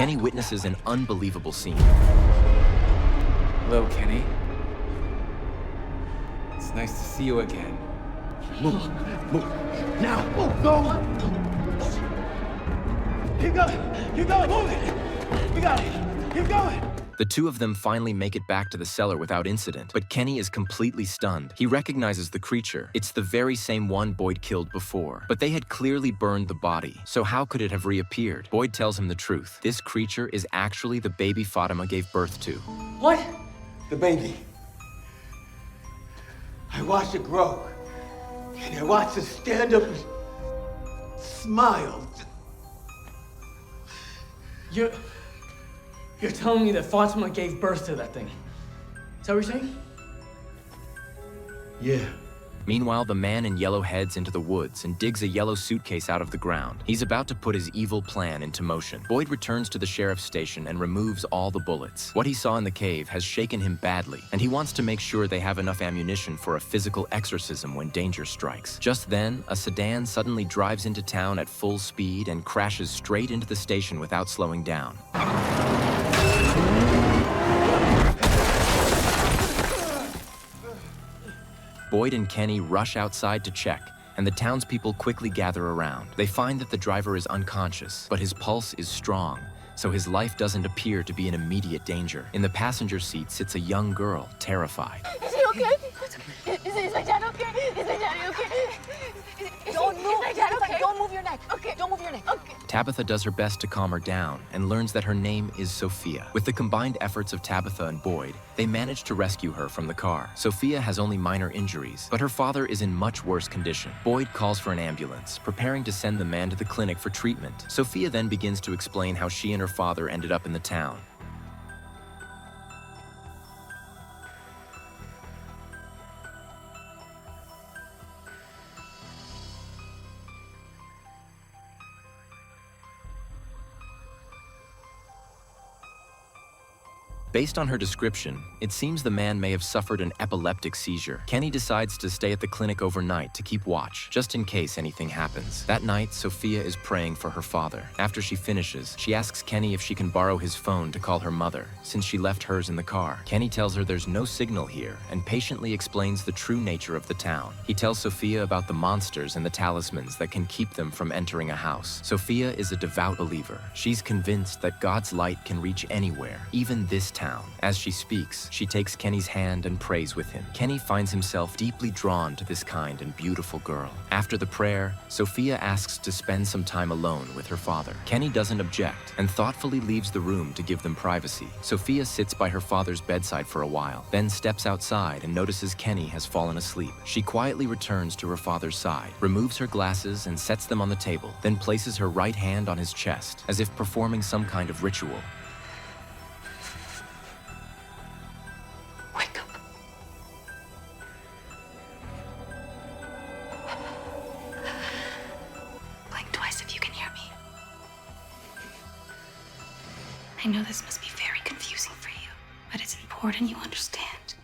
Kenny witnesses an unbelievable scene. Hello, Kenny. It's nice to see you again. Move. Now, move, go. Keep going. Keep going. Move it. You got it. Keep going. The two of them finally make it back to the cellar without incident, but Kenny is completely stunned. He recognizes the creature. It's the very same one Boyd killed before, but they had clearly burned the body, so how could it have reappeared? Boyd tells him the truth. This creature is actually the baby Fatima gave birth to. What? The baby. I watched it grow, and I watched it stand up and smile. You're telling me that Fatima gave birth to that thing? Is that what you're saying? Yeah. Meanwhile, the man in yellow heads into the woods and digs a yellow suitcase out of the ground. He's about to put his evil plan into motion. Boyd returns to the sheriff's station and removes all the bullets. What he saw in the cave has shaken him badly, and he wants to make sure they have enough ammunition for a physical exorcism when danger strikes. Just then, a sedan suddenly drives into town at full speed and crashes straight into the station without slowing down. Boyd and Kenny rush outside to check, and the townspeople quickly gather around. They find that the driver is unconscious, but his pulse is strong, so his life doesn't appear to be in immediate danger. In the passenger seat sits a young girl, terrified. Is he okay? Is my dad okay? Is my daddy okay? Don't move. Is my dad okay? Don't move your neck. Okay. Don't move your neck. Okay. Tabitha does her best to calm her down and learns that her name is Sophia. With the combined efforts of Tabitha and Boyd, they manage to rescue her from the car. Sophia has only minor injuries, but her father is in much worse condition. Boyd calls for an ambulance, preparing to send the man to the clinic for treatment. Sophia then begins to explain how she and her father ended up in the town. Based on her description, it seems the man may have suffered an epileptic seizure. Kenny decides to stay at the clinic overnight to keep watch, just in case anything happens. That night, Sophia is praying for her father. After she finishes, she asks Kenny if she can borrow his phone to call her mother, since she left hers in the car. Kenny tells her there's no signal here, and patiently explains the true nature of the town. He tells Sophia about the monsters and the talismans that can keep them from entering a house. Sophia is a devout believer. She's convinced that God's light can reach anywhere, even this town. As she speaks, she takes Kenny's hand and prays with him. Kenny finds himself deeply drawn to this kind and beautiful girl. After the prayer, Sophia asks to spend some time alone with her father. Kenny doesn't object and thoughtfully leaves the room to give them privacy. Sophia sits by her father's bedside for a while, then steps outside and notices Kenny has fallen asleep. She quietly returns to her father's side, removes her glasses and sets them on the table, then places her right hand on his chest, as if performing some kind of ritual. I know this must be very confusing for you, but it's important you understand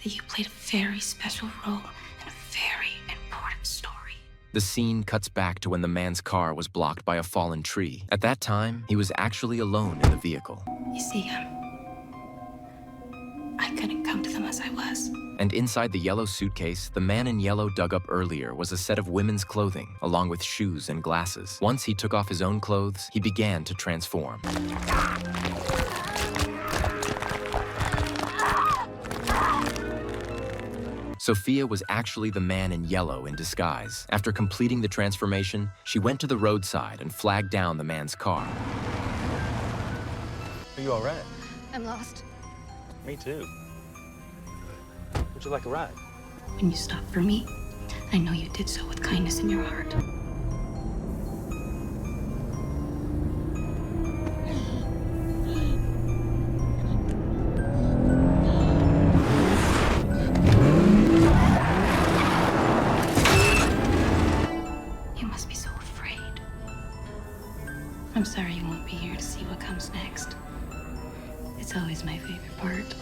that you played a very special role in a very important story. The scene cuts back to when the man's car was blocked by a fallen tree. At that time, he was actually alone in the vehicle. You see, I couldn't come to them as I was. And inside the yellow suitcase, the man in yellow dug up earlier was a set of women's clothing, along with shoes and glasses. Once he took off his own clothes, he began to transform. Sophia was actually the man in yellow in disguise. After completing the transformation, she went to the roadside and flagged down the man's car. Are you all right? I'm lost. Me too. Would you like a ride? When you stopped for me, I know you did so with kindness in your heart. You must be so afraid. I'm sorry you won't be here to see what comes next. It's always my favorite part.